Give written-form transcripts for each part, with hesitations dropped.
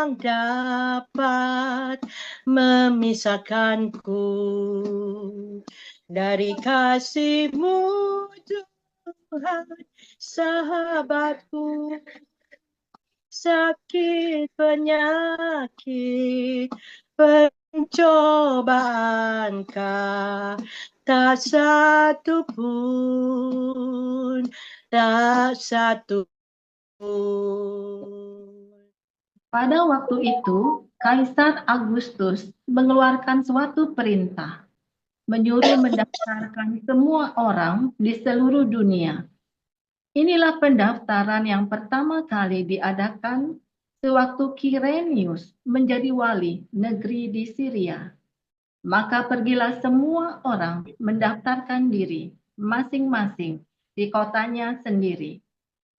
yang dapat memisahkanku dari kasih-Mu, Tuhan, sahabatku. Sakit, penyakit, pencobaankah, tak satu pun, tak satu pun. Pada waktu itu, Kaisar Agustus mengeluarkan suatu perintah, menyuruh mendaftarkan semua orang di seluruh dunia. Inilah pendaftaran yang pertama kali diadakan sewaktu Quirinius menjadi wali negeri di Syria. Maka pergilah semua orang mendaftarkan diri masing-masing di kotanya sendiri.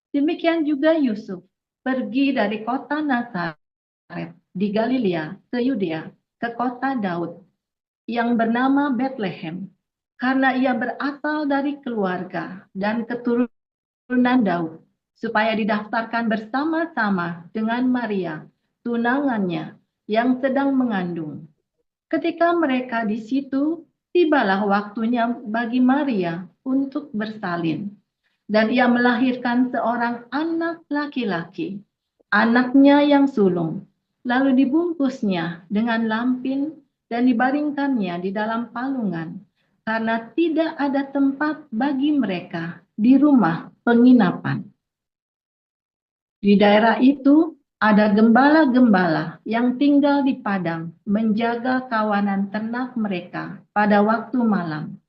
Demikian juga Yusuf pergi dari kota Nazaret di Galilea ke Yudea, ke kota Daud yang bernama Bethlehem, karena ia berasal dari keluarga dan keturunan Daud, supaya didaftarkan bersama-sama dengan Maria, tunangannya, yang sedang mengandung. Ketika mereka di situ, tibalah waktunya bagi Maria untuk bersalin. Dan ia melahirkan seorang anak laki-laki, anaknya yang sulung. Lalu dibungkusnya dengan lampin dan dibaringkannya di dalam palungan, karena tidak ada tempat bagi mereka di rumah penginapan. Di daerah itu ada gembala-gembala yang tinggal di padang menjaga kawanan ternak mereka pada waktu malam.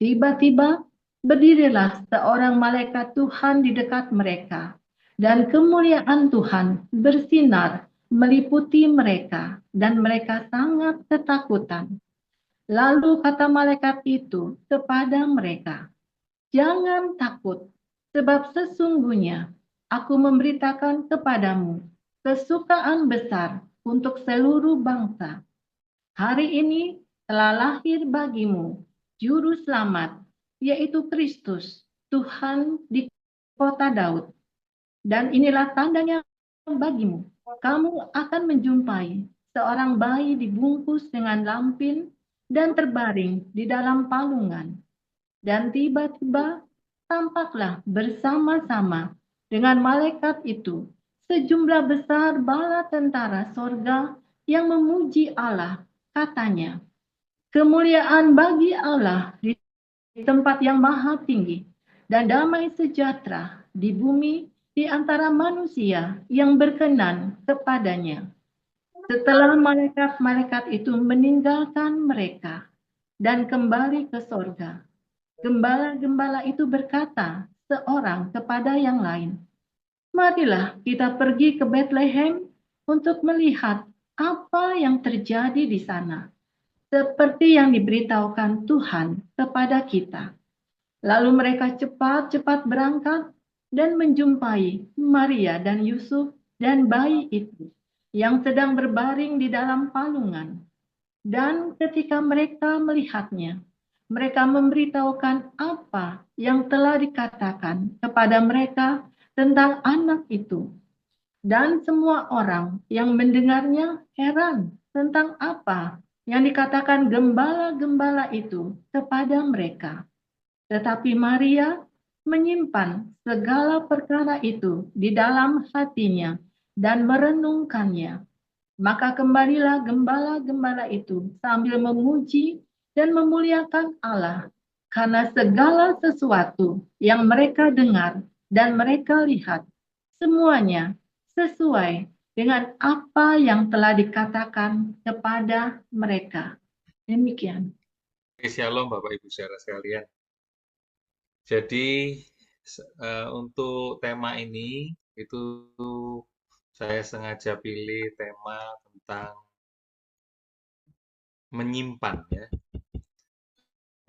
Tiba-tiba berdirilah seorang malaikat Tuhan di dekat mereka, dan kemuliaan Tuhan bersinar meliputi mereka, dan mereka sangat ketakutan. Lalu kata malaikat itu kepada mereka, "Jangan takut, sebab sesungguhnya aku memberitakan kepadamu kesukaan besar untuk seluruh bangsa. Hari ini telah lahir bagimu Juru Selamat, yaitu Kristus, Tuhan di kota Daud. Dan inilah tandanya bagimu. Kamu akan menjumpai seorang bayi dibungkus dengan lampin dan terbaring di dalam palungan. Dan tiba-tiba tampaklah bersama-sama dengan malaikat itu sejumlah besar bala tentara sorga yang memuji Allah. Katanya, kemuliaan bagi Allah di tempat yang maha tinggi, dan damai sejahtera di bumi di antara manusia yang berkenan kepadanya." Setelah malaikat-malaikat itu meninggalkan mereka dan kembali ke sorga, gembala-gembala itu berkata seorang kepada yang lain, "Marilah kita pergi ke Bethlehem untuk melihat apa yang terjadi di sana, seperti yang diberitahukan Tuhan kepada kita." Lalu mereka cepat-cepat berangkat dan menjumpai Maria dan Yusuf dan bayi itu yang sedang berbaring di dalam palungan. Dan ketika mereka melihatnya, mereka memberitahukan apa yang telah dikatakan kepada mereka tentang anak itu. Dan semua orang yang mendengarnya heran tentang apa yang dikatakan gembala-gembala itu kepada mereka. Tetapi Maria menyimpan segala perkara itu di dalam hatinya dan merenungkannya. Maka kembalilah gembala-gembala itu sambil memuji dan memuliakan Allah karena segala sesuatu yang mereka dengar dan mereka lihat, semuanya sesuai dengan apa yang telah dikatakan kepada mereka. Demikian. Shalom Bapak Ibu saudara sekalian. Jadi untuk tema ini itu saya sengaja pilih tema tentang menyimpan ya.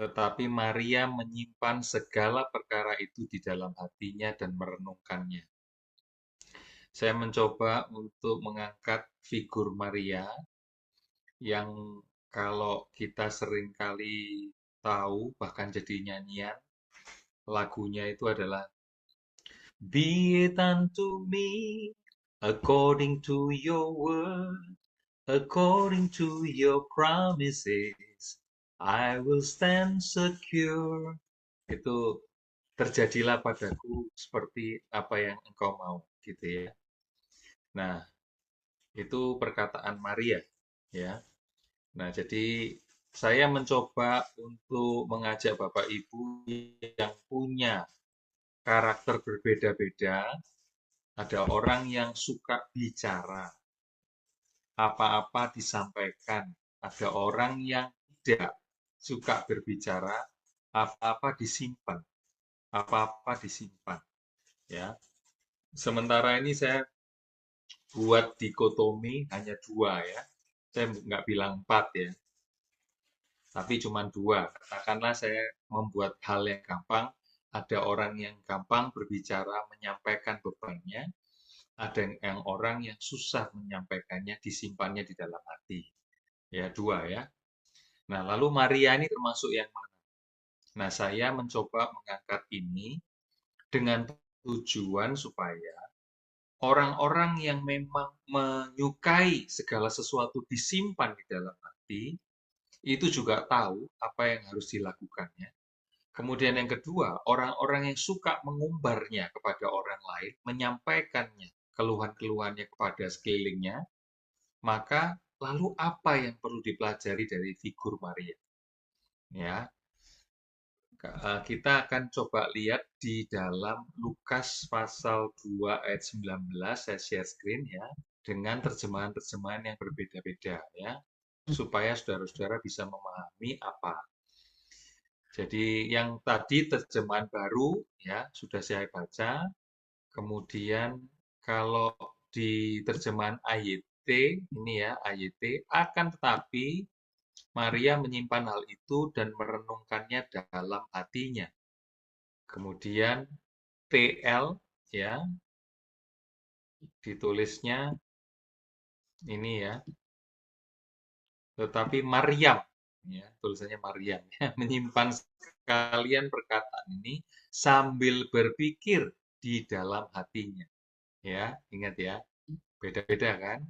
Tetapi Maria menyimpan segala perkara itu di dalam hatinya dan merenungkannya. Saya mencoba untuk mengangkat figur Maria yang kalau kita sering kali tahu bahkan jadi nyanyian lagunya itu adalah Be it unto me According to your word, according to your promises, I will stand secure. Itu terjadilah padaku seperti apa yang engkau mau, gitu ya. Nah, itu perkataan Maria, ya. Nah, jadi saya mencoba untuk mengajak Bapak Ibu yang punya karakter berbeda-beda. Ada orang yang suka bicara, apa-apa disampaikan. Ada orang yang tidak suka berbicara, apa-apa disimpan, apa-apa disimpan. Ya, sementara ini saya buat dikotomi hanya dua ya. Saya nggak bilang empat ya, tapi cuma dua. Katakanlah saya membuat hal yang gampang, ada orang yang gampang berbicara, menyampaikan bebannya, ada yang orang yang susah menyampaikannya, disimpannya di dalam hati. Ya, dua ya. Nah, lalu Maria ini termasuk yang mana? Nah, saya mencoba mengangkat ini dengan tujuan supaya orang-orang yang memang menyukai segala sesuatu disimpan di dalam hati, itu juga tahu apa yang harus dilakukannya. Kemudian yang kedua, orang-orang yang suka mengumbarnya kepada orang lain, menyampaikannya, keluhan-keluhannya kepada sekelilingnya, maka lalu apa yang perlu dipelajari dari figur Maria? Ya, kita akan coba lihat di dalam Lukas pasal 2 ayat 19, saya share screen ya, dengan terjemahan-terjemahan yang berbeda-beda ya, supaya saudara-saudara bisa memahami apa. Jadi yang tadi terjemahan baru ya sudah saya baca. Kemudian kalau di terjemahan AYT ini ya AYT akan tetapi Maria menyimpan hal itu dan merenungkannya dalam hatinya. Kemudian TL ya ditulisnya ini ya, tetapi Maryam ya tulisannya Maryam ya, menyimpan sekalian perkataan ini sambil berpikir di dalam hatinya. Ya, ingat ya, beda-beda kan?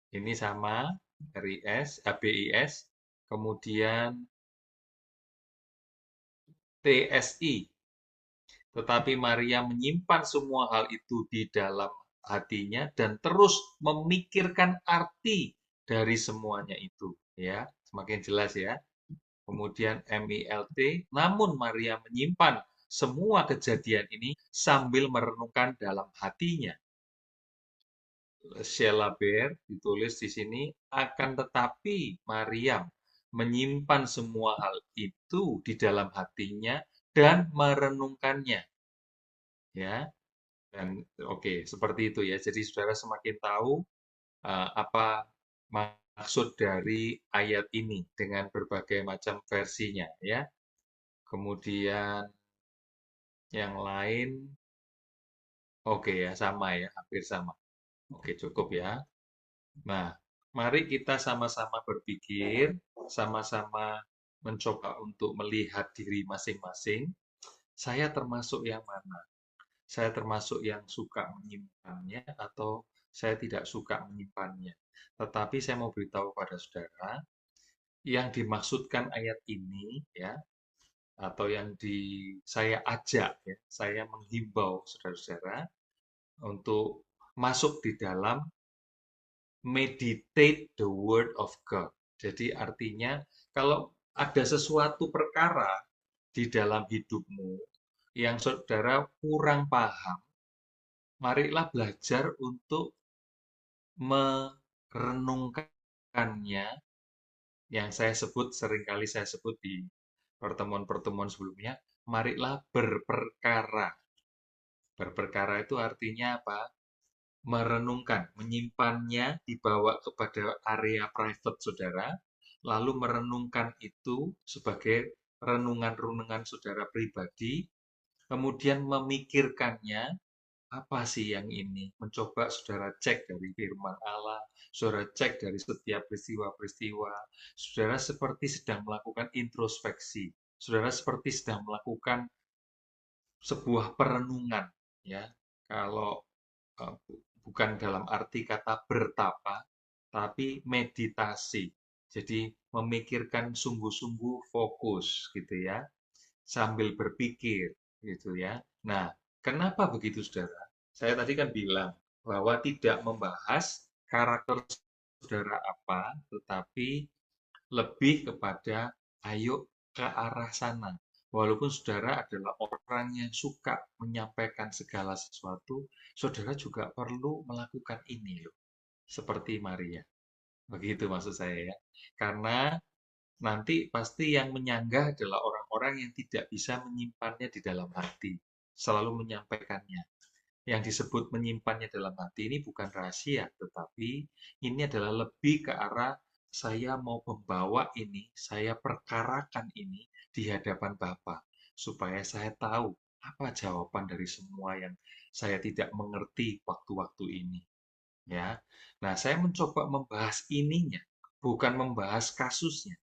Ini sama RIS, ABIS, kemudian TSI. Tetapi Maria menyimpan semua hal itu di dalam hatinya dan terus memikirkan arti dari semuanya itu. Ya, semakin jelas ya. Kemudian MILT, namun Maria menyimpan semua kejadian ini sambil merenungkan dalam hatinya. Sheila Bair ditulis di sini, akan tetapi Maryam menyimpan semua hal itu di dalam hatinya dan merenungkannya. Ya, dan oke, seperti itu ya. Jadi saudara semakin tahu apa maksud dari ayat ini dengan berbagai macam versinya ya. Kemudian yang lain, oke ya, sama ya, hampir sama. Oke, cukup ya. Nah, mari kita sama-sama berpikir, sama-sama mencoba untuk melihat diri masing-masing. Saya termasuk yang mana? Saya termasuk yang suka menyimpannya atau saya tidak suka menyimpannya. Tetapi saya mau beritahu pada saudara, yang dimaksudkan ayat ini ya, atau yang saya ajak ya, saya menghimbau saudara-saudara untuk masuk di dalam meditate the word of God. Jadi artinya kalau ada sesuatu perkara di dalam hidupmu yang saudara kurang paham, marilah belajar untuk merenungkannya yang seringkali saya sebut di pertemuan-pertemuan sebelumnya, marilah berperkara. Berperkara itu artinya apa? Merenungkan, menyimpannya, dibawa kepada area private saudara, lalu merenungkan itu sebagai renungan-renungan saudara pribadi, kemudian memikirkannya, apa sih yang ini? Mencoba saudara cek dari firman Allah, saudara cek dari setiap peristiwa-peristiwa, saudara seperti sedang melakukan introspeksi, saudara seperti sedang melakukan sebuah perenungan, ya. Kalau bukan dalam arti kata bertapa, tapi meditasi. Jadi memikirkan sungguh-sungguh fokus gitu ya, sambil berpikir gitu ya. Nah, kenapa begitu saudara? Saya tadi kan bilang bahwa tidak membahas karakter saudara apa, tetapi lebih kepada ayo ke arah sana. Walaupun saudara adalah orang yang suka menyampaikan segala sesuatu, saudara juga perlu melakukan ini loh, seperti Maria. Begitu maksud saya ya. Karena nanti pasti yang menyanggah adalah orang-orang yang tidak bisa menyimpannya di dalam hati, selalu menyampaikannya. Yang disebut menyimpannya dalam hati ini bukan rahasia, tetapi ini adalah lebih ke arah saya mau membawa ini, saya perkarakan ini di hadapan Bapa, supaya saya tahu apa jawaban dari semua yang saya tidak mengerti waktu-waktu ini. Ya, nah saya mencoba membahas ininya, bukan membahas kasusnya,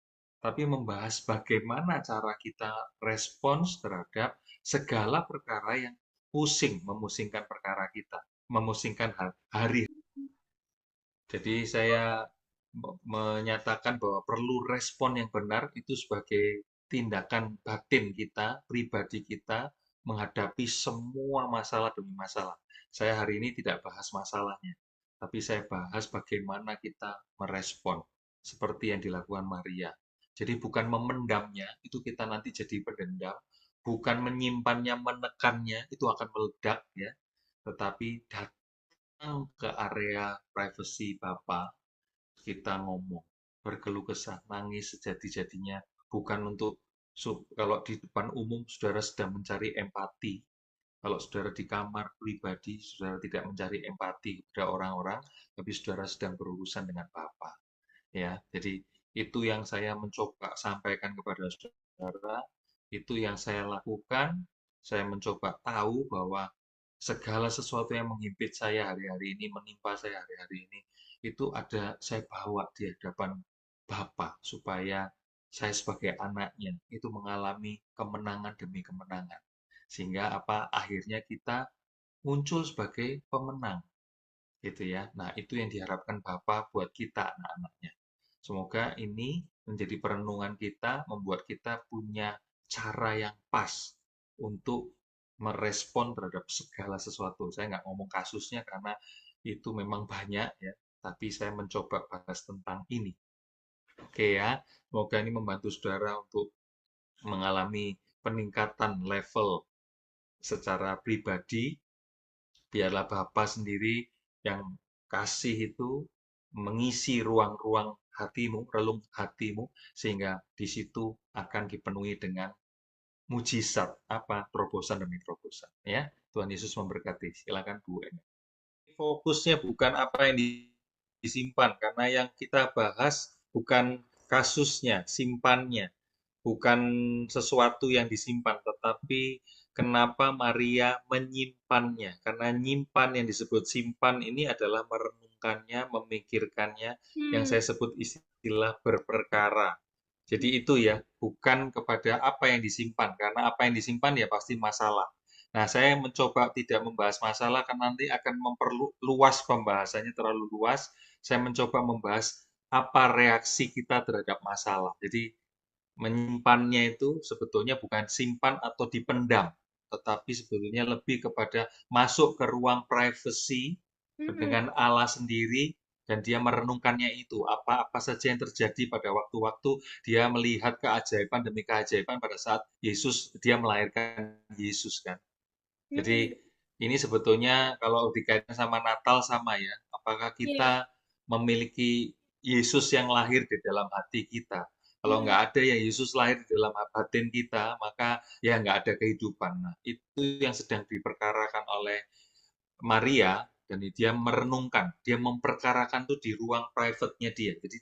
tapi membahas bagaimana cara kita respons terhadap segala perkara yang memusingkan perkara kita, memusingkan hari. Jadi saya menyatakan bahwa perlu respon yang benar itu sebagai tindakan batin kita, pribadi kita, menghadapi semua masalah demi masalah. Saya hari ini tidak bahas masalahnya, tapi saya bahas bagaimana kita merespon, seperti yang dilakukan Maria. Jadi bukan memendamnya, itu kita nanti jadi pendendam, bukan menyimpannya, menekannya, itu akan meledak ya, tetapi datang ke area privasi Bapak, kita ngomong, berkeluh kesah, nangis sejadi-jadinya, bukan untuk kalau di depan umum saudara sedang mencari empati, kalau saudara di kamar pribadi, saudara tidak mencari empati kepada orang-orang, tapi saudara sedang berurusan dengan Bapa. Ya, jadi itu yang saya mencoba sampaikan kepada saudara, itu yang saya lakukan. Saya mencoba tahu bahwa segala sesuatu yang menghimpit saya hari-hari ini, menimpa saya hari-hari ini, itu ada saya bawa di hadapan Bapa supaya saya sebagai anaknya itu mengalami kemenangan demi kemenangan. Sehingga apa akhirnya kita muncul sebagai pemenang gitu ya. Nah, itu yang diharapkan Bapa buat kita anak-anaknya. Semoga ini menjadi perenungan kita, membuat kita punya cara yang pas untuk merespon terhadap segala sesuatu. Saya nggak ngomong kasusnya karena itu memang banyak ya, tapi saya mencoba bahas tentang ini. Oke ya, semoga ini membantu saudara untuk mengalami peningkatan level secara pribadi. Biarlah Bapa sendiri yang kasih itu mengisi ruang-ruang hatimu, relung hatimu, sehingga di situ akan dipenuhi dengan mujizat apa terobosan demi terobosan ya. Tuhan Yesus memberkati. Silakan Bu Eni. Fokusnya bukan apa yang disimpan, karena yang kita bahas bukan kasusnya, simpannya, bukan sesuatu yang disimpan, tetapi kenapa Maria menyimpannya. Karena nyimpan yang disebut simpan ini adalah merenungkannya, memikirkannya, yang saya sebut istilah berperkara. Jadi itu ya, bukan kepada apa yang disimpan, karena apa yang disimpan ya pasti masalah. Nah, saya mencoba tidak membahas masalah karena nanti akan memperluas pembahasannya terlalu luas. Saya mencoba membahas apa reaksi kita terhadap masalah. Jadi menyimpannya itu sebetulnya bukan simpan atau dipendam, tetapi sebetulnya lebih kepada masuk ke ruang privasi dengan Allah sendiri dan dia merenungkannya itu apa-apa saja yang terjadi pada waktu-waktu dia melihat keajaiban demi keajaiban pada saat dia melahirkan Yesus kan. Jadi ini sebetulnya kalau dikaitkan sama Natal sama ya, apakah kita memiliki Yesus yang lahir di dalam hati kita? Kalau nggak ada ya Yesus lahir di dalam batin kita, maka ya nggak ada kehidupan. Nah, itu yang sedang diperkarakan oleh Maria, dan dia merenungkan, dia memperkarakan tuh di ruang private-nya dia. Jadi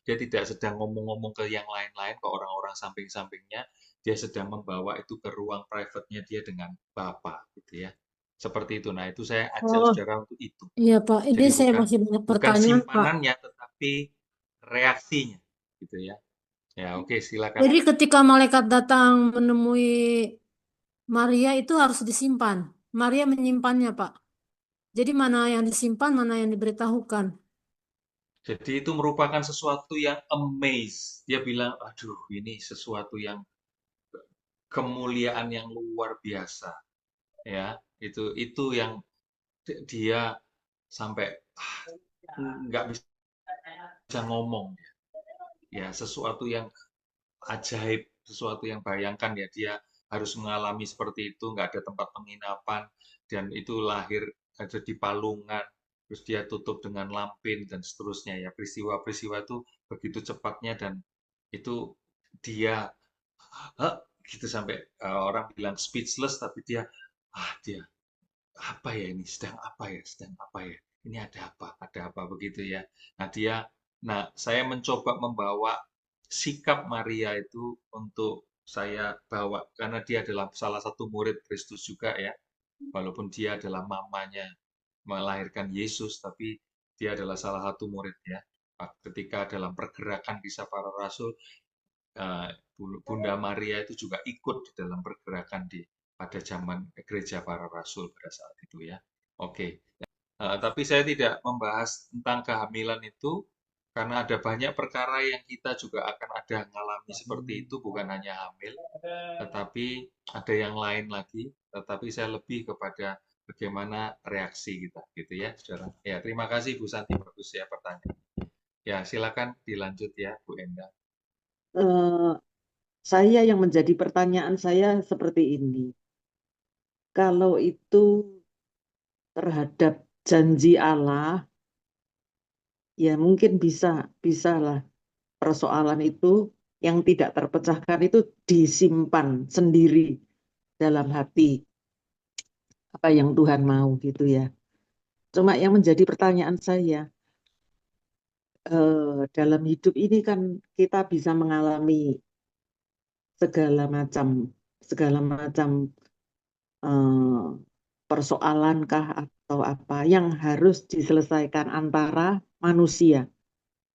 dia tidak sedang ngomong-ngomong ke yang lain-lain, ke orang-orang samping-sampingnya, dia sedang membawa itu ke ruang private-nya dia dengan Bapa gitu ya. Seperti itu. Nah, itu saya ajak Oh, saudara untuk itu. iya Pak. Ini Jadi saya masih banyak bukan pertanyaan, Pak. simpanannya tetapi reaksinya gitu ya. Ya, oke, silakan. Jadi ketika malaikat datang menemui Maria itu harus disimpan. Maria menyimpannya, Pak. Jadi mana yang disimpan, mana yang diberitahukan. Jadi itu merupakan sesuatu yang amaze. Dia bilang, aduh ini sesuatu yang kemuliaan yang luar biasa. Ya, itu yang dia sampai nggak bisa ngomong. Ya, sesuatu yang ajaib, sesuatu yang bayangkan ya dia harus mengalami seperti itu, nggak ada tempat penginapan, dan itu lahir ada di palungan, terus dia tutup dengan lampin dan seterusnya ya. Peristiwa-peristiwa itu begitu cepatnya dan itu dia "Hah?" gitu sampai orang bilang speechless tapi dia apa ya ini sedang apa ya ini ada apa begitu ya. Nah saya mencoba membawa sikap Maria itu untuk saya bawa karena dia adalah salah satu murid Kristus juga ya, walaupun dia adalah mamanya melahirkan Yesus tapi dia adalah salah satu murid ya. Ketika dalam pergerakan kisah para rasul, eh, Bunda Maria itu juga ikut di dalam pergerakan pada zaman gereja para rasul pada saat itu ya. Oke. Tapi saya tidak membahas tentang kehamilan itu karena ada banyak perkara yang kita juga akan ada mengalami seperti itu, bukan hanya hamil, tetapi ada yang lain lagi. Tetapi saya lebih kepada bagaimana reaksi kita, gitu ya, saudara. Ya, terima kasih Bu Santi, bagus ya pertanyaan. Ya, silakan dilanjut ya, Bu Enda. Saya yang menjadi pertanyaan saya seperti ini. Kalau itu terhadap janji Allah, ya mungkin bisa lah persoalan itu yang tidak terpecahkan itu disimpan sendiri dalam hati apa yang Tuhan mau gitu ya. Cuma yang menjadi pertanyaan saya, dalam hidup ini kan kita bisa mengalami segala macam persoalankah atau apa yang harus diselesaikan antara manusia.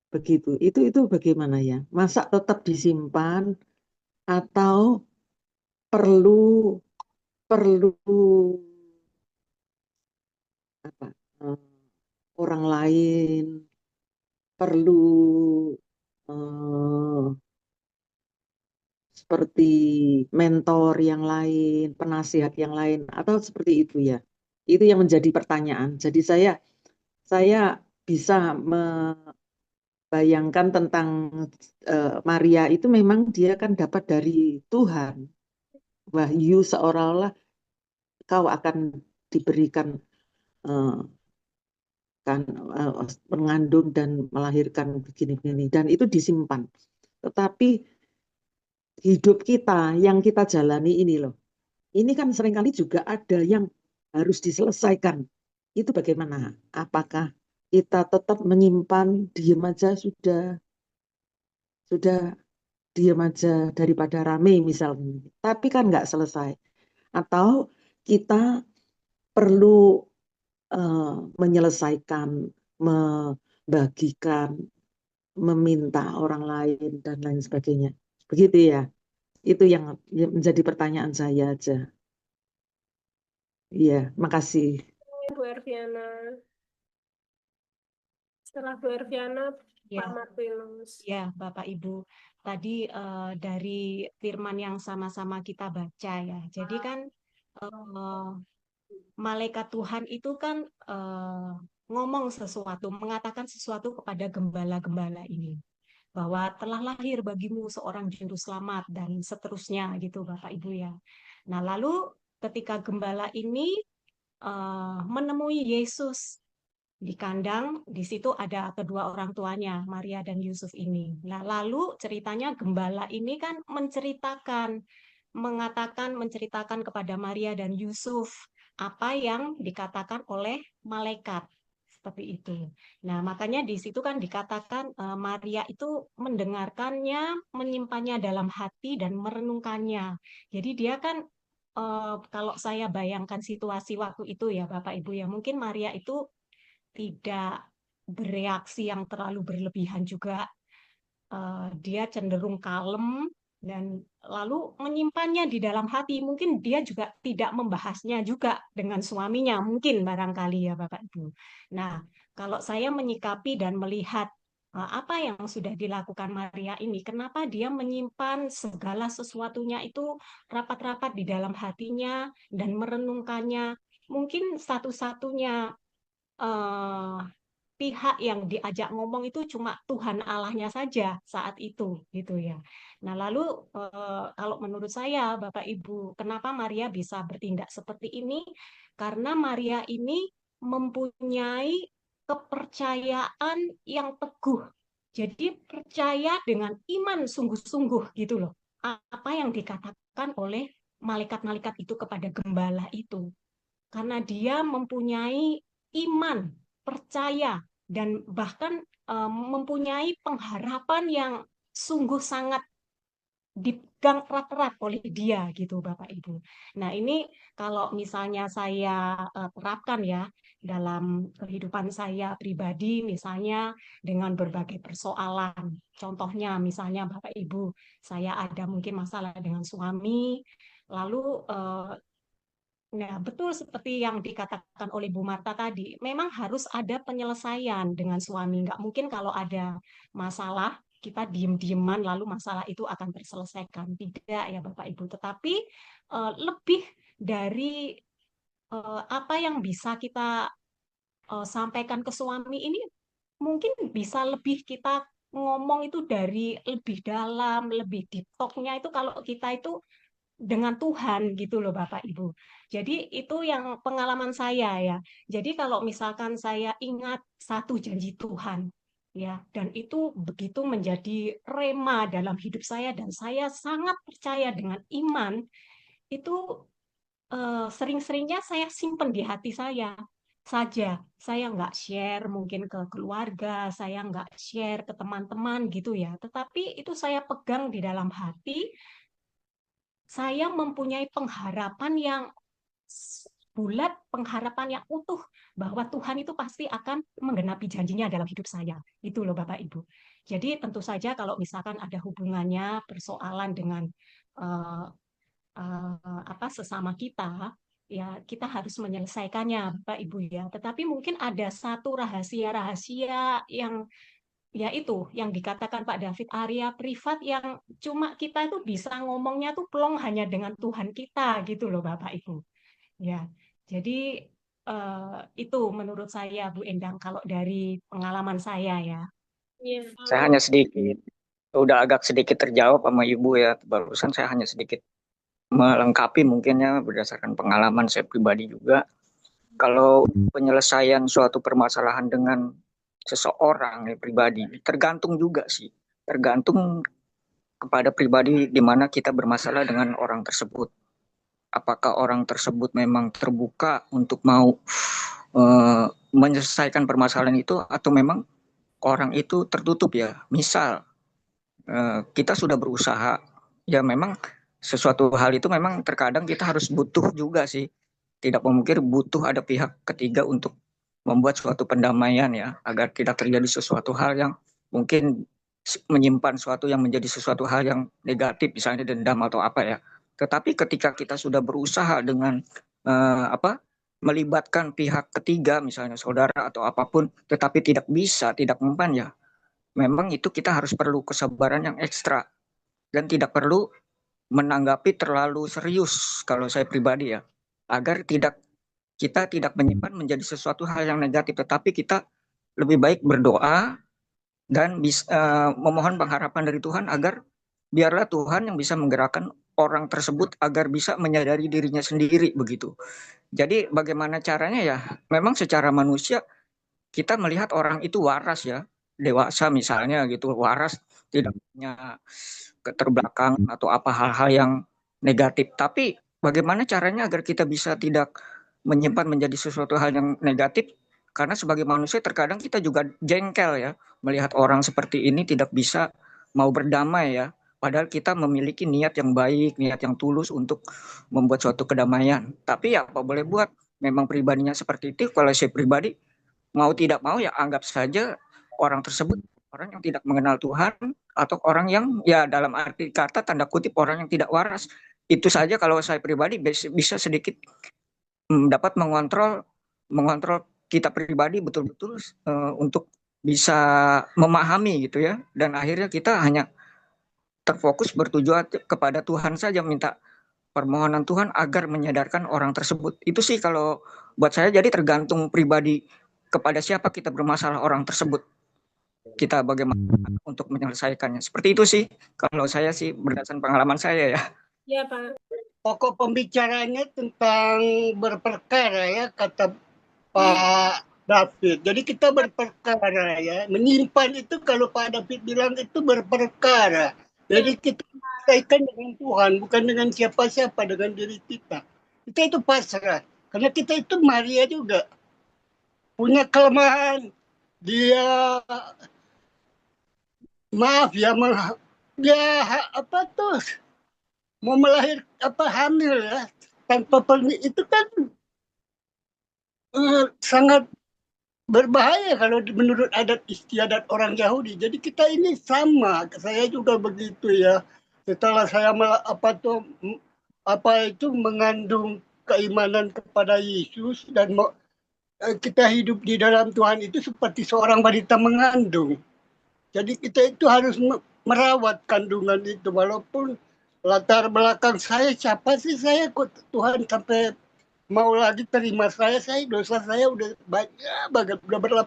Begitu. Itu bagaimana ya? Masa tetap disimpan atau perlu perlu apa? Orang lain, perlu seperti mentor yang lain, penasihat yang lain, atau seperti itu ya. Itu yang menjadi pertanyaan. Jadi saya bisa membayangkan tentang Maria itu memang dia kan dapat dari Tuhan. Wahyu seolah-olah kau akan diberikan kan mengandung dan melahirkan begini-begini dan itu disimpan. Tetapi hidup kita yang kita jalani ini loh. Ini kan seringkali juga ada yang harus diselesaikan. Itu bagaimana? Apakah kita tetap menyimpan, diam aja sudah diam aja daripada rame misalnya. Tapi kan nggak selesai. Atau kita perlu menyelesaikan, membagikan, meminta orang lain dan lain sebagainya. Begitu ya. Itu yang menjadi pertanyaan saya aja. Iya, makasih. Bu Erviana. Setelah Bu Erviana, Ya. Pak Martinus. Ya, Bapak Ibu. Tadi dari firman yang sama-sama kita baca ya. Jadi kan malaikat Tuhan itu kan ngomong sesuatu, mengatakan sesuatu kepada gembala-gembala ini. Bahwa telah lahir bagimu seorang juru selamat dan seterusnya gitu Bapak Ibu ya. Nah lalu ketika gembala ini menemui Yesus di kandang, di situ ada kedua orang tuanya, Maria dan Yusuf ini. Nah, lalu ceritanya gembala ini kan menceritakan kepada Maria dan Yusuf apa yang dikatakan oleh malaikat. Seperti itu. Nah, makanya di situ kan dikatakan Maria itu mendengarkannya, menyimpannya dalam hati dan merenungkannya. Jadi dia kan kalau saya bayangkan situasi waktu itu ya Bapak Ibu ya, mungkin Maria itu tidak bereaksi yang terlalu berlebihan juga. Dia cenderung kalem, dan lalu menyimpannya di dalam hati. Mungkin dia juga tidak membahasnya juga dengan suaminya, mungkin barangkali ya Bapak Ibu. Nah, kalau saya menyikapi dan melihat apa yang sudah dilakukan Maria ini, kenapa dia menyimpan segala sesuatunya itu rapat-rapat di dalam hatinya dan merenungkannya. Mungkin satu-satunya eh, pihak yang diajak ngomong itu cuma Tuhan Allahnya saja saat itu gitu ya. Nah, lalu kalau menurut saya Bapak Ibu, kenapa Maria bisa bertindak seperti ini? Karena Maria ini mempunyai kepercayaan yang teguh. Jadi percaya dengan iman sungguh-sungguh gitu loh. Apa yang dikatakan oleh malaikat-malaikat itu kepada gembala itu. Karena dia mempunyai iman, percaya, dan bahkan mempunyai pengharapan yang sungguh sangat dipegang erat-erat oleh dia gitu Bapak Ibu. Nah ini kalau misalnya saya terapkan ya dalam kehidupan saya pribadi, misalnya dengan berbagai persoalan. Contohnya misalnya Bapak Ibu, saya ada mungkin masalah dengan suami, lalu nah, betul seperti yang dikatakan oleh Bu Marta tadi, memang harus ada penyelesaian dengan suami. Nggak mungkin kalau ada masalah, kita diem-dieman lalu masalah itu akan terselesaikan. Tidak ya Bapak Ibu, tetapi lebih dari apa yang bisa kita sampaikan ke suami ini, mungkin bisa lebih kita ngomong itu dari lebih dalam, lebih deep talk-nya itu kalau kita itu dengan Tuhan gitu loh Bapak Ibu. Jadi itu yang pengalaman saya ya. Jadi kalau misalkan saya ingat satu janji Tuhan ya, dan itu begitu menjadi rema dalam hidup saya dan saya sangat percaya dengan iman, itu sering-seringnya saya simpen di hati saya saja. Saya nggak share mungkin ke keluarga, saya nggak share ke teman-teman gitu ya. Tetapi itu saya pegang di dalam hati, saya mempunyai pengharapan yang bulat, pengharapan yang utuh bahwa Tuhan itu pasti akan menggenapi janjinya dalam hidup saya. Itu loh Bapak Ibu. Jadi tentu saja kalau misalkan ada hubungannya, persoalan dengan uh, apa sesama kita, ya kita harus menyelesaikannya Bapak Ibu ya. Tetapi mungkin ada satu rahasia-rahasia yang ya itu yang dikatakan Pak David area privat yang cuma kita itu bisa ngomongnya tuh plong hanya dengan Tuhan kita gitu loh Bapak Ibu ya. Jadi itu menurut saya Bu Endang kalau dari pengalaman saya ya. Iya. Saya hanya sedikit, udah agak sedikit terjawab sama Ibu ya. Barusan saya hanya sedikit melengkapi mungkinnya berdasarkan pengalaman saya pribadi juga. Kalau penyelesaian suatu permasalahan dengan seseorang ya, pribadi, tergantung juga sih. Tergantung kepada pribadi di mana kita bermasalah dengan orang tersebut. Apakah orang tersebut memang terbuka untuk mau menyelesaikan permasalahan itu atau memang orang itu tertutup ya. Misal kita sudah berusaha, ya memang sesuatu hal itu memang terkadang kita harus butuh juga sih. Tidak memungkiri butuh ada pihak ketiga untuk membuat suatu pendamaian ya, agar tidak terjadi sesuatu hal yang mungkin menyimpan suatu yang menjadi sesuatu hal yang negatif, misalnya dendam atau apa ya. Tetapi ketika kita sudah berusaha dengan melibatkan pihak ketiga, misalnya saudara atau apapun, tetapi tidak bisa, tidak mempan ya, memang itu kita harus perlu kesabaran yang ekstra dan tidak perlu menanggapi terlalu serius kalau saya pribadi ya, agar kita tidak menyimpan menjadi sesuatu hal yang negatif, tetapi kita lebih baik berdoa dan memohon pengharapan dari Tuhan agar biarlah Tuhan yang bisa menggerakkan orang tersebut agar bisa menyadari dirinya sendiri begitu. Jadi bagaimana caranya ya? Memang secara manusia kita melihat orang itu waras ya, dewasa misalnya gitu, waras, tidak punya keterbelakang atau apa hal-hal yang negatif. Tapi bagaimana caranya agar kita bisa tidak menyimpan menjadi sesuatu hal yang negatif? Karena sebagai manusia terkadang kita juga jengkel ya, melihat orang seperti ini tidak bisa mau berdamai ya. Padahal kita memiliki niat yang baik, niat yang tulus untuk membuat suatu kedamaian. Tapi ya apa boleh buat, memang pribadinya seperti itu. Kalau saya pribadi, mau tidak mau ya anggap saja orang tersebut orang yang tidak mengenal Tuhan atau orang yang ya dalam arti kata tanda kutip orang yang tidak waras. Itu saja kalau saya pribadi bisa sedikit dapat mengontrol mengontrol kita pribadi betul-betul untuk bisa memahami gitu ya, dan akhirnya kita hanya terfokus bertujuan kepada Tuhan saja, minta permohonan Tuhan agar menyadarkan orang tersebut. Itu sih kalau buat saya, jadi tergantung pribadi kepada siapa kita bermasalah orang tersebut, kita bagaimana untuk menyelesaikannya. Seperti itu sih kalau saya sih berdasarkan pengalaman saya ya. Ya, Pak. Pokok pembicaranya tentang berperkara ya, kata Pak David. Jadi kita berperkara ya. Menyimpan itu kalau Pak David bilang itu berperkara. Jadi kita selesaikan dengan Tuhan, bukan dengan siapa-siapa, dengan diri kita. Kita itu pasrah. Karena kita itu Maria juga. Punya kelemahan. Dia maaf ya, apa tuh, mau melahir hamil ya tanpa itu kan sangat berbahaya kalau menurut adat istiadat orang Yahudi. Jadi kita ini sama, saya juga begitu ya. Setelah saya mengandung keimanan kepada Yesus dan kita hidup di dalam Tuhan itu seperti seorang wanita mengandung. Jadi kita itu harus merawat kandungan itu, walaupun latar belakang saya siapa sih saya kok Tuhan sampai mau lagi terima saya dosa saya udah banyak banget, udah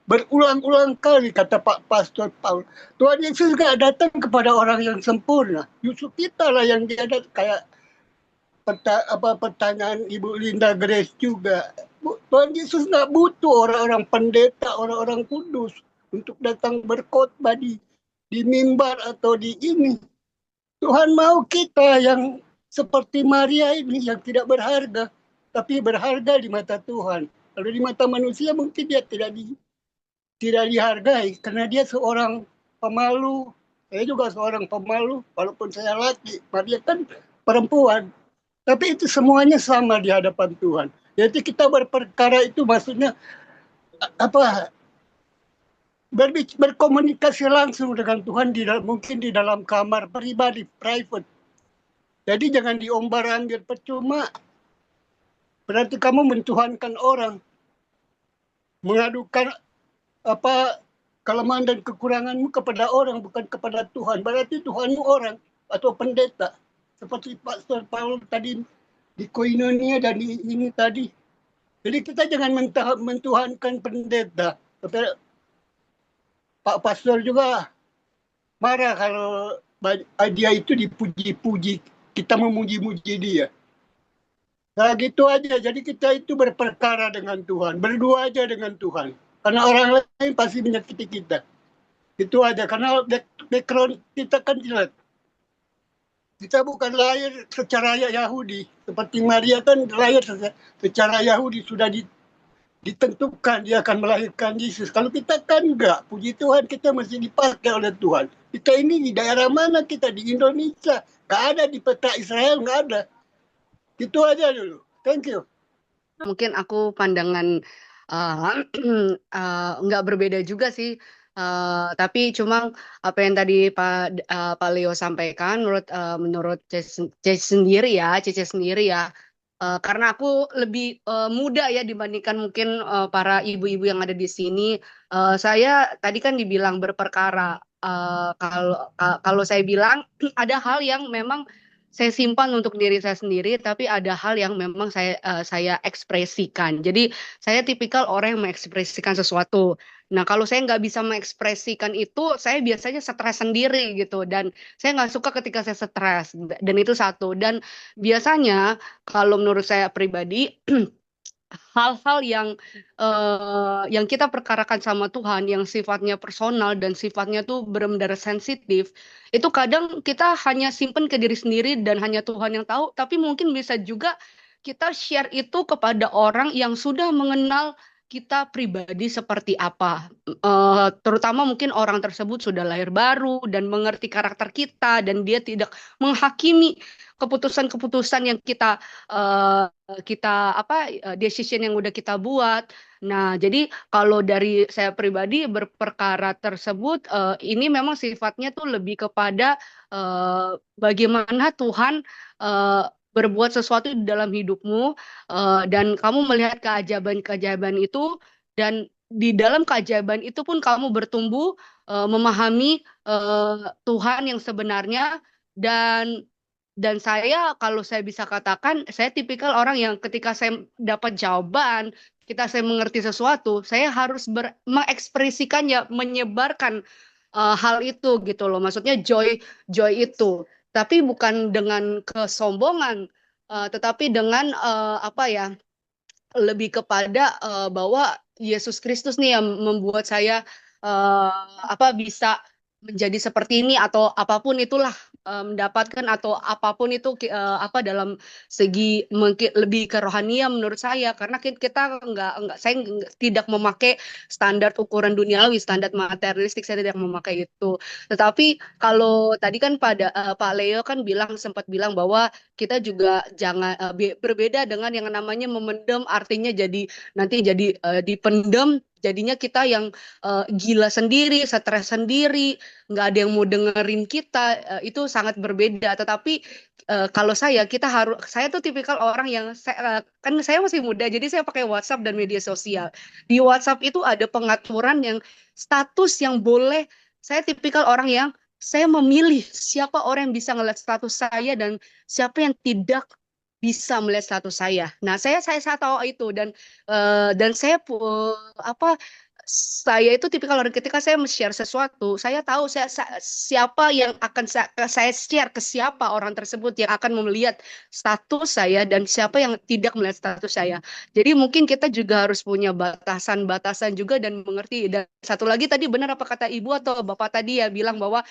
berulang-ulang kali kata Pak Pastor Paul. Tuhan Yesus gak datang kepada orang yang sempurna, justru kita lah yang dia ada. Kayak pertanyaan Ibu Linda Grace juga, Tuhan Yesus gak butuh orang-orang pendeta, orang-orang kudus untuk datang berkhotbah di mimbar atau di ini. Tuhan mau kita yang seperti Maria ini, yang tidak berharga, tapi berharga di mata Tuhan. Kalau di mata manusia mungkin dia tidak dihargai, karena dia seorang pemalu. Saya juga seorang pemalu, walaupun saya laki. Maria kan perempuan. Tapi itu semuanya sama di hadapan Tuhan. Jadi kita berperkara itu maksudnya berkomunikasi langsung dengan Tuhan mungkin di dalam kamar pribadi, private. Jadi jangan diombar-ambir percuma. Berarti kamu mentuhankan orang, mengadukan kelemahan dan kekuranganmu kepada orang, bukan kepada Tuhan. Berarti Tuhanmu orang atau pendeta, seperti Pastor Paul tadi di Koinonia dan di ini tadi. Jadi kita jangan mentuhankan pendeta. Pak Pastor juga marah kalau dia itu dipuji-puji, kita memuji-muji dia. Nah gitu aja, jadi kita itu berperkara dengan Tuhan, berdua aja dengan Tuhan. Karena orang lain pasti menyakiti kita. Itu aja, karena background kita kan jelas. Kita bukan lahir secara Yahudi, seperti Maria kan lahir secara Yahudi, sudah ditentukan dia akan melahirkan Yesus. Kalau kita kan enggak, puji Tuhan kita masih dipakai oleh Tuhan. Kita ini di daerah mana kita? Di Indonesia. Enggak ada di peta Israel, enggak ada. Itu aja dulu. Thank you. Mungkin aku pandangan nggak berbeda juga sih. Tapi cuma apa yang tadi Pak Leo sampaikan, menurut Cece sendiri ya, karena aku lebih muda ya dibandingkan mungkin para ibu-ibu yang ada di sini. Saya tadi kan dibilang berperkara. Kalau saya bilang ada hal yang memang saya simpan untuk diri saya sendiri, tapi ada hal yang memang saya ekspresikan. Jadi saya tipikal orang yang mengekspresikan sesuatu. Nah, kalau saya nggak bisa mengekspresikan itu, saya biasanya stres sendiri gitu. Dan saya nggak suka ketika saya stres. Dan itu satu. Dan biasanya kalau menurut saya pribadi, hal-hal yang kita perkarakan sama Tuhan, yang sifatnya personal dan sifatnya tuh benar-benar sensitif, itu kadang kita hanya simpen ke diri sendiri dan hanya Tuhan yang tahu. Tapi mungkin bisa juga kita share itu kepada orang yang sudah mengenal kita pribadi seperti apa. Terutama mungkin orang tersebut sudah lahir baru dan mengerti karakter kita, dan dia tidak menghakimi keputusan-keputusan yang decision yang udah kita buat. Nah, jadi kalau dari saya pribadi berperkara tersebut, ini memang sifatnya tuh lebih kepada bagaimana Tuhan eh, berbuat sesuatu di dalam hidupmu, dan kamu melihat keajaiban-keajaiban itu, dan di dalam keajaiban itu pun kamu bertumbuh, memahami Tuhan yang sebenarnya. Dan saya, kalau saya bisa katakan, saya tipikal orang yang ketika saya dapat jawaban, kita saya mengerti sesuatu, saya harus mengekspresikannya, menyebarkan hal itu gitu loh. Maksudnya joy joy itu. Tapi bukan dengan kesombongan, tetapi dengan apa ya? Lebih kepada bahwa Yesus Kristus nih yang membuat saya apa bisa menjadi seperti ini, atau apapun itulah, mendapatkan atau apapun itu, apa dalam segi mungkin lebih ke rohania menurut saya, karena kita nggak saya tidak memakai standar ukuran duniawi, standar materialistik, saya tidak memakai itu. Tetapi kalau tadi kan Pak Leo kan sempat bilang bahwa kita juga jangan berbeda dengan yang namanya memendam, artinya nanti jadi dipendam, jadinya kita yang gila sendiri, stres sendiri, nggak ada yang mau dengerin kita, itu sangat berbeda. Tetapi kalau saya tuh tipikal orang yang kan saya masih muda, jadi saya pakai WhatsApp dan media sosial. Di WhatsApp itu ada pengaturan yang status yang boleh. Saya tipikal orang yang saya memilih siapa orang yang bisa ngeliat status saya dan siapa yang tidak bisa melihat status saya. Nah, saya tahu itu, dan saya apa saya itu tipikal orang ketika saya share sesuatu, saya tahu siapa yang akan saya share ke siapa orang tersebut yang akan melihat status saya dan siapa yang tidak melihat status saya. Jadi mungkin kita juga harus punya batasan-batasan juga dan mengerti. Dan satu lagi tadi benar apa kata Ibu atau Bapak tadi ya bilang bahwa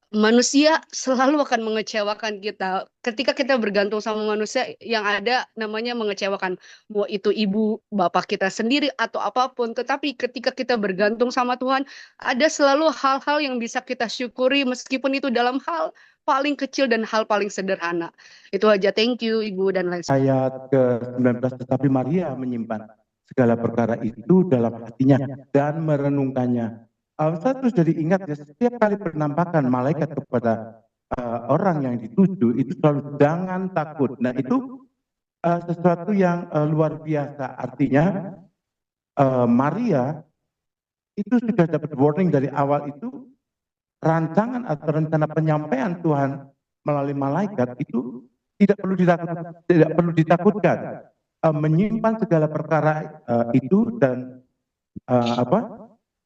manusia selalu akan mengecewakan kita. Ketika kita bergantung sama manusia, yang ada namanya mengecewakan. Mau itu ibu, bapak kita sendiri, atau apapun. Tetapi ketika kita bergantung sama Tuhan, ada selalu hal-hal yang bisa kita syukuri, meskipun itu dalam hal paling kecil dan hal paling sederhana. Itu aja, thank you Ibu dan lain sebagainya. Ayat ke-19, tetapi Maria menyimpan segala perkara itu dalam hatinya dan merenungkannya. Saya terus jadi ingat ya, setiap kali penampakan malaikat kepada orang yang dituju itu selalu jangan takut. Nah itu sesuatu yang luar biasa. Artinya Maria itu sudah dapat warning dari awal itu, rancangan atau rencana penyampaian Tuhan melalui malaikat itu tidak perlu ditakutkan. Menyimpan segala perkara itu dan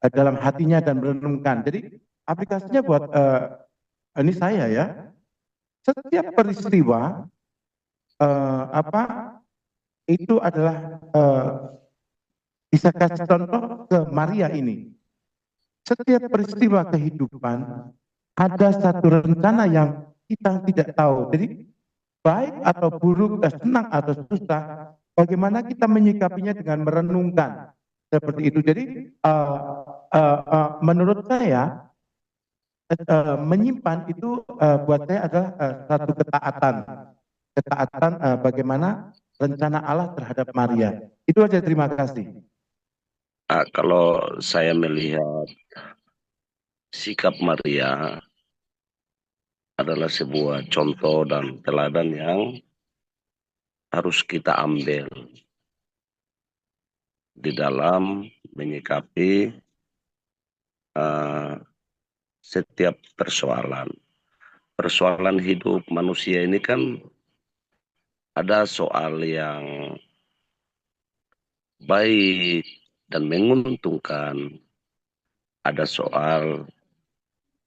dalam hatinya dan merenungkan. Jadi aplikasinya buat ini saya ya, setiap peristiwa itu adalah bisa kasih contoh ke Maria ini. Setiap peristiwa kehidupan ada satu rencana yang kita tidak tahu. Jadi baik atau buruk, senang atau susah, bagaimana kita menyikapinya dengan merenungkan seperti itu. Jadi menurut saya menyimpan itu buat saya adalah satu ketaatan bagaimana rencana Allah terhadap Maria. Itu aja, terima kasih. Kalau saya melihat sikap Maria adalah sebuah contoh dan teladan yang harus kita ambil di dalam menyikapi setiap persoalan hidup manusia ini. Kan ada soal yang baik dan menguntungkan, ada soal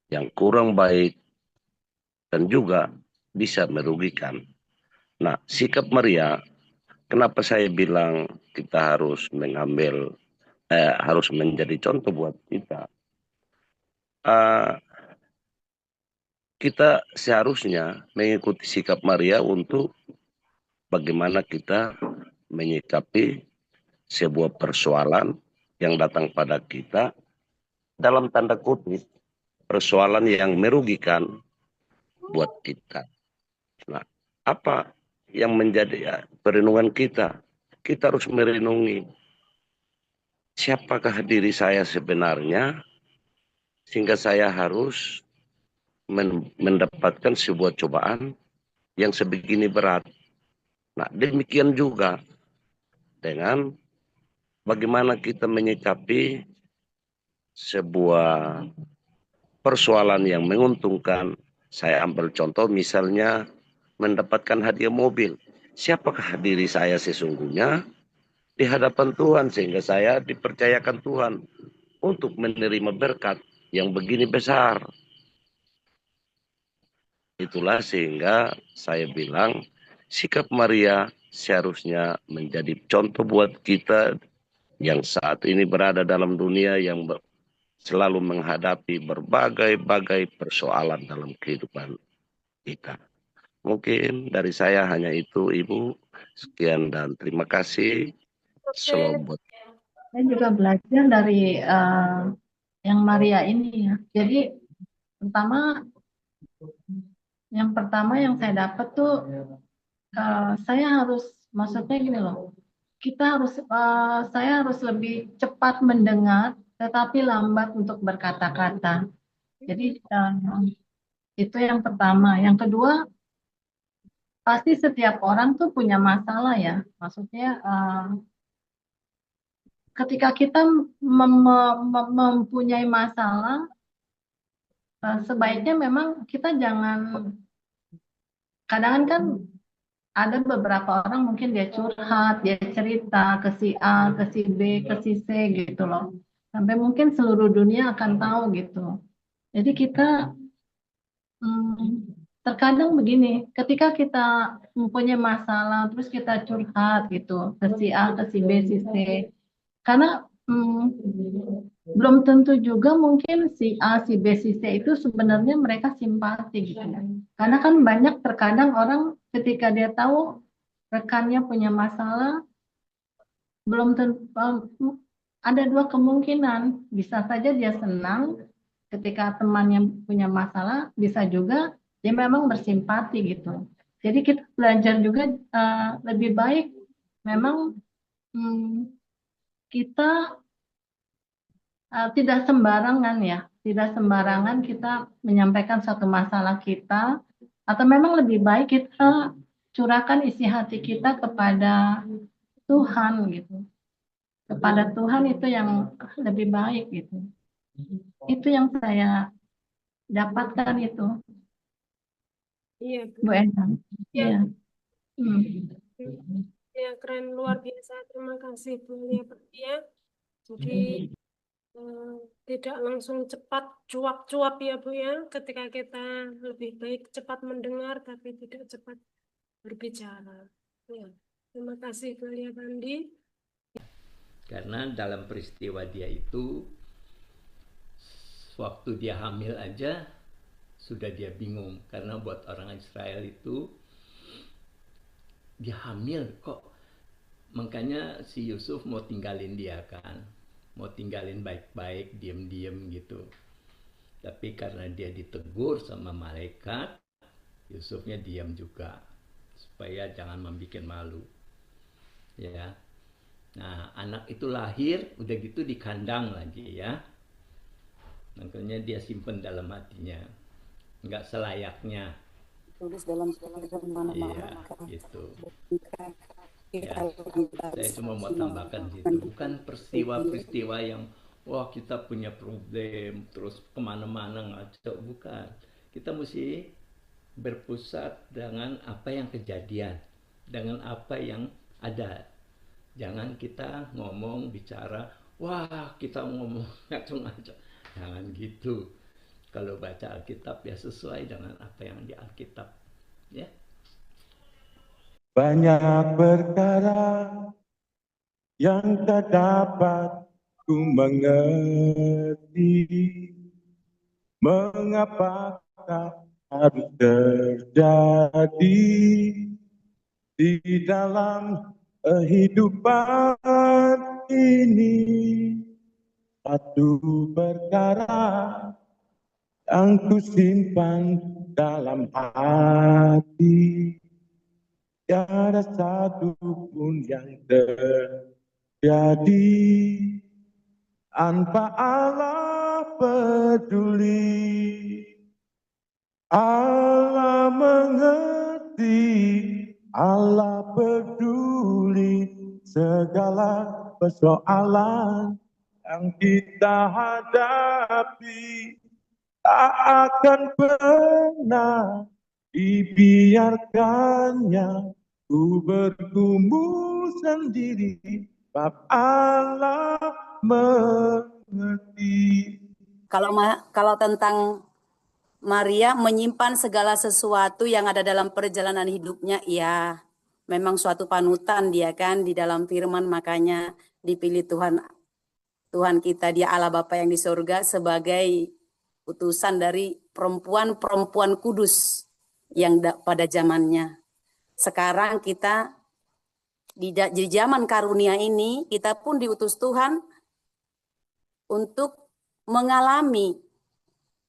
yang kurang baik dan juga bisa merugikan. Nah, sikap Maria, kenapa saya bilang kita harus harus menjadi contoh buat kita. Kita seharusnya mengikuti sikap Maria untuk bagaimana kita menyikapi sebuah persoalan yang datang pada kita, dalam tanda kutip, persoalan yang merugikan buat kita. Nah, apa yang menjadi perenungan kita? Kita harus merenungi siapakah diri saya sebenarnya sehingga saya harus mendapatkan sebuah cobaan yang sebegini berat. Nah, demikian juga dengan bagaimana kita menyikapi sebuah persoalan yang menguntungkan. Saya ambil contoh misalnya mendapatkan hadiah mobil. Siapakah diri saya sesungguhnya di hadapan Tuhan sehingga saya dipercayakan Tuhan untuk menerima berkat yang begini besar. Itulah sehingga saya bilang sikap Maria seharusnya menjadi contoh buat kita yang saat ini berada dalam dunia yang selalu menghadapi berbagai-bagai persoalan dalam kehidupan kita. Mungkin dari saya hanya itu, Ibu. Sekian dan terima kasih. Oke, Shalom buat Saya juga belajar dari yang Maria ini ya. Jadi yang pertama yang saya dapat tuh saya harus, maksudnya gini loh, saya harus lebih cepat mendengar tetapi lambat untuk berkata-kata. Jadi itu yang pertama. Yang kedua, pasti setiap orang tuh punya masalah ya. Maksudnya ketika kita mempunyai masalah, sebaiknya memang kita jangan, kadang kan ada beberapa orang mungkin dia curhat, dia cerita ke si A, ke si B, ke si C gitu loh. Sampai mungkin seluruh dunia akan tahu gitu. Jadi kita terkadang begini, ketika kita mempunyai masalah, terus kita curhat gitu ke si A, ke si B, si C. Karena belum tentu juga mungkin si A, si B, si C itu sebenarnya mereka simpati gitu. Karena kan banyak terkadang orang ketika dia tahu rekannya punya masalah, belum tentu, ada dua kemungkinan. Bisa saja dia senang ketika temannya punya masalah, bisa juga dia memang bersimpati gitu. Jadi kita belajar juga lebih baik memang kita tidak sembarangan ya, tidak sembarangan kita menyampaikan satu masalah kita, atau memang lebih baik kita curahkan isi hati kita kepada Tuhan gitu. Kepada Tuhan itu yang lebih baik gitu. Itu yang saya dapatkan itu, iya, Bu. Bu Endang. Ya, Iya. ya keren, luar biasa. Terima kasih Bu Lia Pertia. Jadi tidak langsung cepat cuap-cuap ya Bu ya. Ketika kita lebih baik cepat mendengar tapi tidak cepat berbicara. Ya. Terima kasih Bu Lia Pandi. Karena dalam peristiwa dia itu, waktu dia hamil aja sudah dia bingung. Karena buat orang Israel itu, dia hamil kok. Makanya si Yusuf mau tinggalin dia kan. Mau tinggalin baik-baik, diem-diem gitu. Tapi karena dia ditegur sama malaikat, Yusufnya diam juga. Supaya jangan membuat malu. Ya. Nah, anak itu lahir, udah gitu di kandang lagi ya. Makanya dia simpen dalam hatinya. Nggak selayaknya. Tulis dalam Iya, gitu. Ya, saya cuma mau tambahkan gitu. Bukan peristiwa-peristiwa yang, wah kita punya problem, terus kemana-mana ngaco. Bukan. Kita mesti berpusat dengan apa yang kejadian. Dengan apa yang ada. Jangan kita ngomong, bicara, wah kita ngomong ngaco-ngaco. Jangan gitu. Kalau baca Alkitab ya sesuai dengan apa yang di Alkitab. Ya. Banyak perkara yang tak dapat ku mengerti. Mengapakah harus terjadi di dalam kehidupan ini? Satu perkara yang ku simpan dalam hati, tiada satu pun yang terjadi tanpa Allah peduli. Allah mengerti, Allah peduli segala persoalan yang kita hadapi. Tak akan pernah dibiarkannya ku bergumul sendiri, sebab Allah mengerti. Kalau tentang Maria menyimpan segala sesuatu yang ada dalam perjalanan hidupnya, ya memang suatu panutan dia kan di dalam firman, makanya dipilih Tuhan kita, dia Allah Bapa yang di surga sebagai utusan dari perempuan-perempuan kudus yang pada zamannya. Sekarang kita di zaman karunia ini, kita pun diutus Tuhan untuk mengalami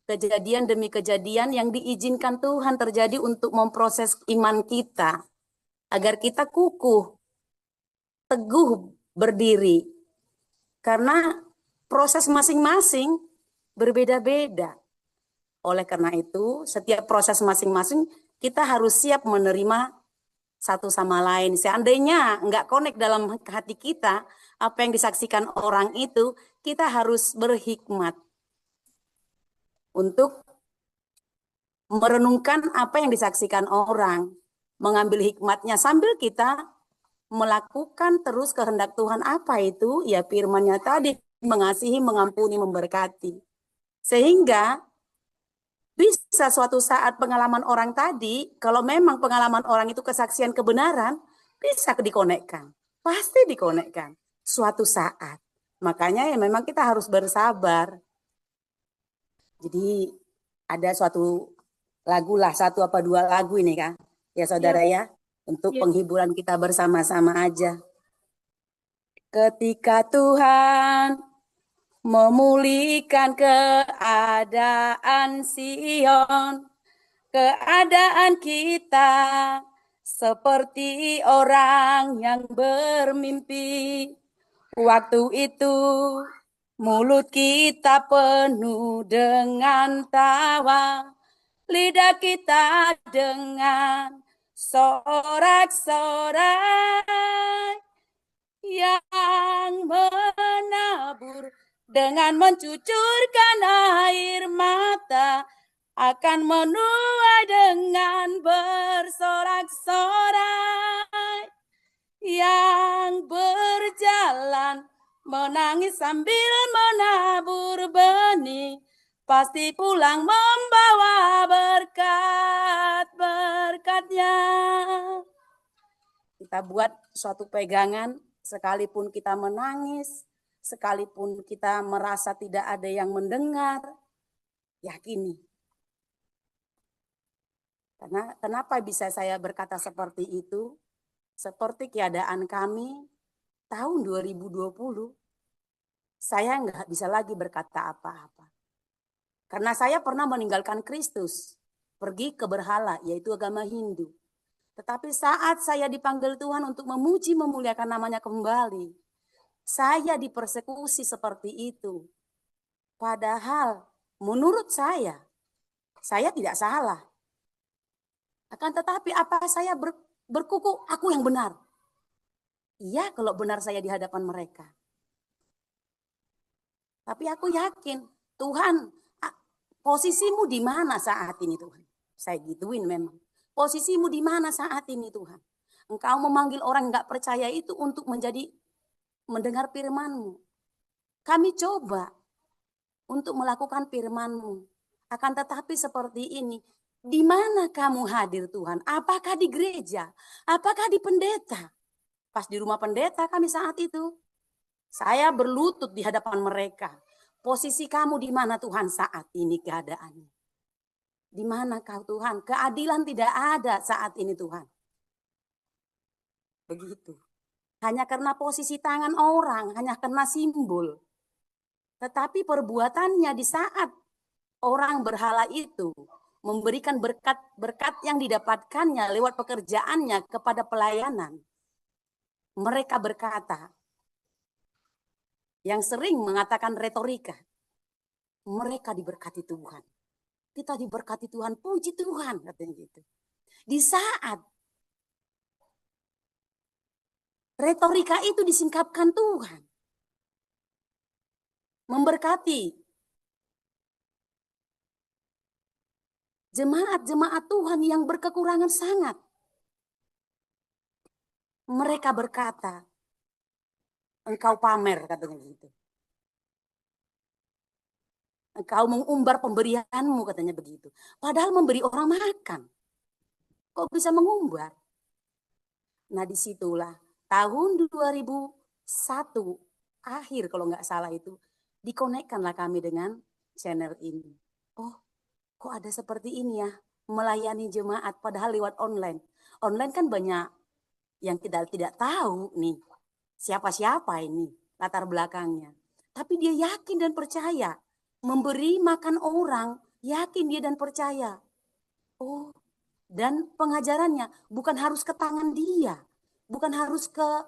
kejadian demi kejadian yang diizinkan Tuhan terjadi untuk memproses iman kita, agar kita kukuh, teguh berdiri. Karena proses masing-masing berbeda-beda. Oleh karena itu, setiap proses masing-masing kita harus siap menerima satu sama lain. Seandainya nggak connect dalam hati kita, apa yang disaksikan orang itu, kita harus berhikmat untuk merenungkan apa yang disaksikan orang, mengambil hikmatnya sambil kita melakukan terus kehendak Tuhan. Apa itu? Ya firman-Nya tadi, mengasihi, mengampuni, memberkati. Sehingga bisa suatu saat pengalaman orang tadi, kalau memang pengalaman orang itu kesaksian kebenaran, bisa dikonekkan. Pasti dikonekkan suatu saat. Makanya ya memang kita harus bersabar. Jadi ada suatu lagu lah, satu apa dua lagu ini kan, ya saudara ya, untuk penghiburan kita bersama-sama aja. Ketika Tuhan memulihkan keadaan Sion, keadaan kita seperti orang yang bermimpi. Waktu itu mulut kita penuh dengan tawa, lidah kita dengan sorak-sorai yang menabur dengan mencucurkan air mata, akan menuai dengan bersorak-sorai, yang berjalan menangis sambil menabur benih, pasti pulang membawa berkat-berkatnya. Kita buat suatu pegangan, sekalipun kita menangis, sekalipun kita merasa tidak ada yang mendengar, yakini. Karena kenapa bisa saya berkata seperti itu? Seperti keadaan kami tahun 2020, saya nggak bisa lagi berkata apa-apa. Karena saya pernah meninggalkan Kristus, pergi ke berhala, yaitu agama Hindu. Tetapi saat saya dipanggil Tuhan untuk memuji, memuliakan namanya kembali, saya dipersekusi seperti itu. Padahal menurut saya tidak salah. Akan tetapi apa saya berkuku, aku yang benar. Iya, kalau benar saya di hadapan mereka. Tapi aku yakin, Tuhan, posisimu di mana saat ini Tuhan? Saya gituin memang. Posisimu di mana saat ini Tuhan? Engkau memanggil orang nggak percaya itu untuk mendengar firman-Mu. Kami coba untuk melakukan firman-Mu. Akan tetapi seperti ini, di mana kamu hadir Tuhan? Apakah di gereja? Apakah di pendeta? Pas di rumah pendeta kami saat itu, saya berlutut di hadapan mereka. Posisi kamu di mana Tuhan saat ini keadaannya? Di mana kau Tuhan? Keadilan tidak ada saat ini Tuhan. Begitu. Hanya karena posisi tangan orang, hanya karena simbol. Tetapi perbuatannya di saat orang berhala itu memberikan berkat-berkat yang didapatkannya lewat pekerjaannya kepada pelayanan. Mereka berkata, yang sering mengatakan retorika. Mereka diberkati Tuhan. Kita diberkati Tuhan, puji Tuhan, katanya gitu. Di saat retorika itu disingkapkan Tuhan, memberkati jemaat-jemaat Tuhan yang berkekurangan sangat. Mereka berkata, engkau pamer, katanya gitu. Engkau mengumbar pemberianmu, katanya begitu. Padahal memberi orang makan. Kok bisa mengumbar? Nah disitulah tahun 2001 akhir kalau nggak salah itu, dikonekkanlah kami dengan channel ini. Oh, kok ada seperti ini ya, melayani jemaat padahal lewat online. Online kan banyak yang kita tidak tahu nih, siapa-siapa ini, latar belakangnya. Tapi dia yakin dan percaya, memberi makan orang, yakin dia dan percaya. Oh, dan pengajarannya bukan harus ke tangan dia, bukan harus ke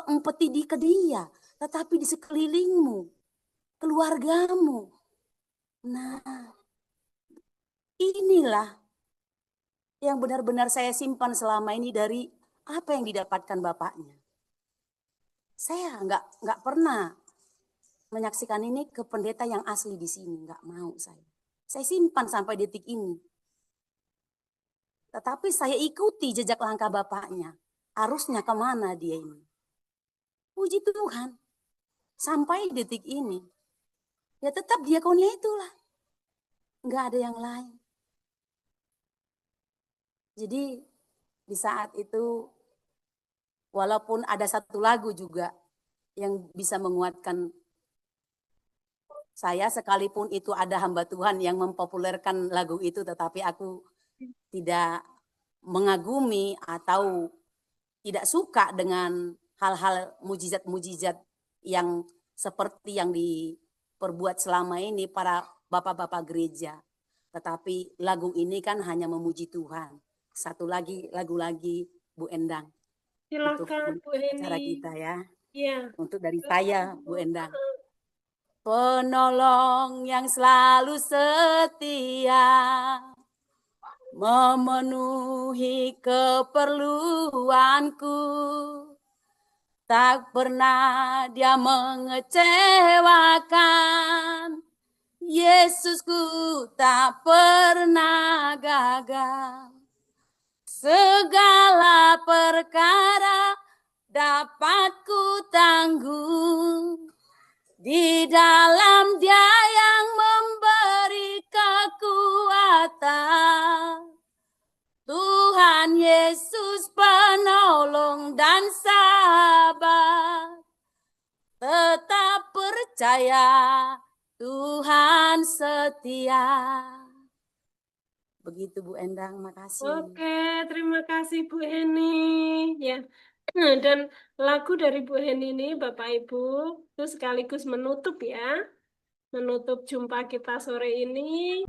empeti ke dia, tetapi di sekelilingmu, keluargamu. Nah, inilah yang benar-benar saya simpan selama ini dari apa yang didapatkan bapaknya. Saya nggak pernah menyaksikan ini ke pendeta yang asli di sini, nggak mau saya. Saya simpan sampai detik ini. Tetapi saya ikuti jejak langkah bapaknya. Harusnya kemana dia ini? Puji Tuhan. Sampai detik ini. Ya tetap diakonnya itulah. Nggak ada yang lain. Jadi di saat itu, walaupun ada satu lagu juga yang bisa menguatkan saya, sekalipun itu ada hamba Tuhan yang mempopulerkan lagu itu, tetapi aku tidak mengagumi atau tidak suka dengan hal-hal mujizat-mujizat yang seperti yang diperbuat selama ini para bapak-bapak gereja. Tetapi lagu ini kan hanya memuji Tuhan. Satu lagi, lagu lagi Bu Endang. Silakan Bu Heni. Acara kita ya. Iya. Untuk dari saya Bu Endang. Penolong yang selalu setia, memenuhi keperluanku. Tak pernah dia mengecewakan. Yesusku tak pernah gagal. Segala perkara dapat ku tanggung. Di dalam Dia yang memberi kekuatan. Tuhan Yesus penolong dan sahabat. Tetap percaya Tuhan setia. Begitu Bu Endang, makasih. Oke, terima kasih Bu Heni. Ya. Dan lagu dari Bu Heni ini Bapak Ibu itu sekaligus menutup ya. Menutup jumpa kita sore ini.